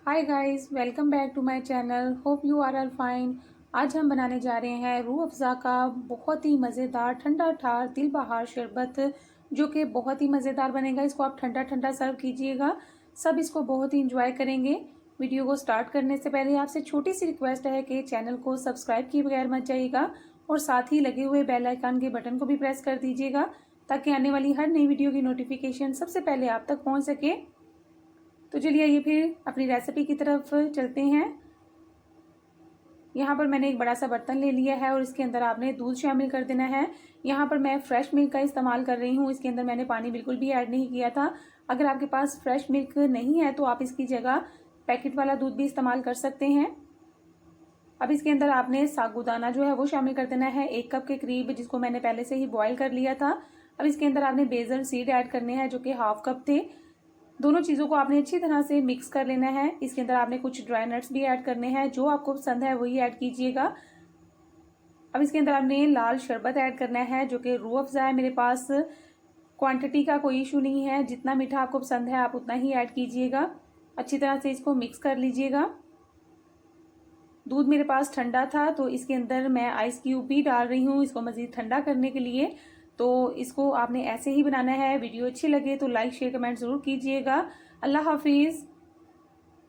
Hi guys, welcome back to my channel. Hope you are all fine. आज हम बनाने जा रहे हैं रूह अफ़ज़ा का बहुत ही मज़ेदार ठंडा ठार दिल बहार शरबत, जो कि बहुत ही मज़ेदार बनेगा। इसको आप ठंडा ठंडा सर्व कीजिएगा, सब इसको बहुत ही इंजॉय करेंगे। वीडियो को स्टार्ट करने से पहले आपसे छोटी सी रिक्वेस्ट है कि चैनल को सब्सक्राइब किए बगैर मत जाइएगा और साथ ही लगे हुए बेल आइकन के बटन को भी प्रेस कर दीजिएगा, ताकि आने वाली हर नई वीडियो की नोटिफिकेशन सबसे पहले आप तक पहुँच सके। तो चलिए ये फिर अपनी रेसिपी की तरफ चलते हैं। यहाँ पर मैंने एक बड़ा सा बर्तन ले लिया है और इसके अंदर आपने दूध शामिल कर देना है। यहाँ पर मैं फ्रेश मिल्क का इस्तेमाल कर रही हूँ। इसके अंदर मैंने पानी बिल्कुल भी ऐड नहीं किया था। अगर आपके पास फ्रेश मिल्क नहीं है तो आप इसकी जगह पैकेट वाला दूध भी इस्तेमाल कर सकते हैं। अब इसके अंदर आपने साबूदाना जो है वो शामिल कर देना है, 1 कप के करीब, जिसको मैंने पहले से ही बॉईल कर लिया था। अब इसके अंदर आपने बेसल सीड ऐड करने हैं, जो कि 1/2 कप थे। दोनों चीज़ों को आपने अच्छी तरह से मिक्स कर लेना है। इसके अंदर आपने कुछ ड्राई नट्स भी ऐड करने हैं, जो आपको पसंद है वही ऐड कीजिएगा। अब इसके अंदर आपने लाल शरबत ऐड करना है, जो कि रूह अफ़ज़ा है मेरे पास। क्वांटिटी का कोई इशू नहीं है, जितना मीठा आपको पसंद है आप उतना ही ऐड कीजिएगा। अच्छी तरह से इसको मिक्स कर लीजिएगा। दूध मेरे पास ठंडा था तो इसके अंदर मैं आइस क्यूब भी डाल रही हूँ, इसको मज़ीद ठंडा करने के लिए। तो इसको आपने ऐसे ही बनाना है। वीडियो अच्छी लगे तो लाइक शेयर कमेंट ज़रूर कीजिएगा। अल्लाह हाफिज़।